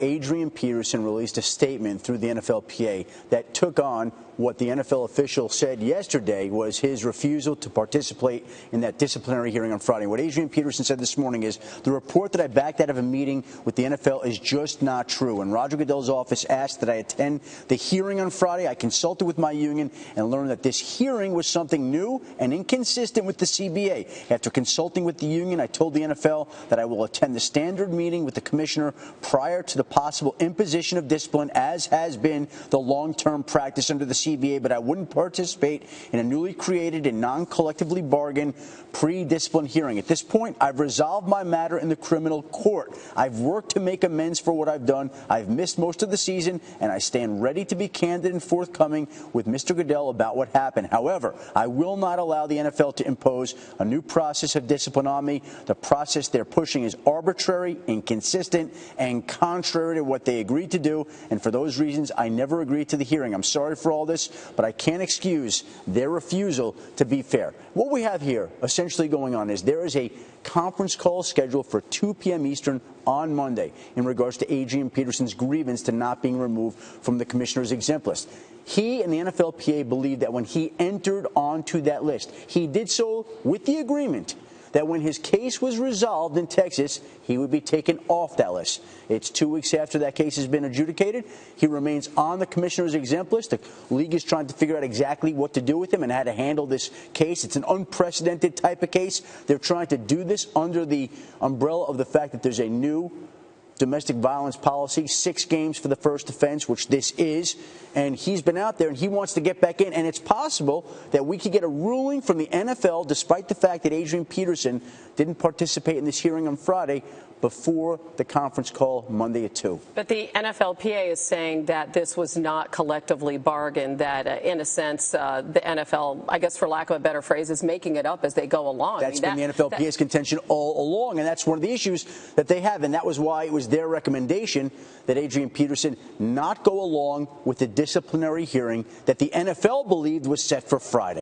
Adrian Peterson released a statement through the NFLPA that took on what the NFL official said yesterday was his refusal to participate in that disciplinary hearing on Friday. What Adrian Peterson said this morning is the report that I backed out of a meeting with the NFL is just not true. When Roger Goodell's office asked that I attend the hearing on Friday, I consulted with my union and learned that this hearing was something new and inconsistent with the CBA. After consulting with the union, I told the NFL that I will attend the standard meeting with the commissioner prior to the possible imposition of discipline, as has been the long-term practice under the CBA, but I wouldn't participate in a newly created and non-collectively bargained pre-discipline hearing. At this point, I've resolved my matter in the criminal court. I've worked to make amends for what I've done. I've missed most of the season, and I stand ready to be candid and forthcoming with Mr. Goodell about what happened. However, I will not allow the NFL to impose a new process of discipline on me. The process they're pushing is arbitrary, inconsistent, and contrary to what they agreed to do, and for those reasons, I never agreed to the hearing. I'm sorry for all this, but I can't excuse their refusal to be fair. What we have here essentially going on is there is a conference call scheduled for 2 p.m. Eastern on Monday in regards to Adrian Peterson's grievance to not being removed from the commissioner's exempt list. He and the NFLPA believe that when he entered onto that list, he did so with the agreement that when his case was resolved in Texas, he would be taken off that list. It's 2 weeks after that case has been adjudicated. He remains on the commissioner's exempt list. The league is trying to figure out exactly what to do with him and how to handle this case. It's an unprecedented type of case. They're trying to do this under the umbrella of the fact that there's a new domestic violence policy, 6 games for the first offense, which this is, and he's been out there and he wants to get back in, and it's possible that we could get a ruling from the NFL despite the fact that Adrian Peterson didn't participate in this hearing on Friday before the conference call Monday at 2. But the NFLPA is saying that this was not collectively bargained, that in a sense the NFL, I guess for lack of a better phrase, is making it up as they go along. That's been the NFLPA's contention all along, and that's one of the issues that they have, and that was why it was their recommendation that Adrian Peterson not go along with the disciplinary hearing that the NFL believed was set for Friday.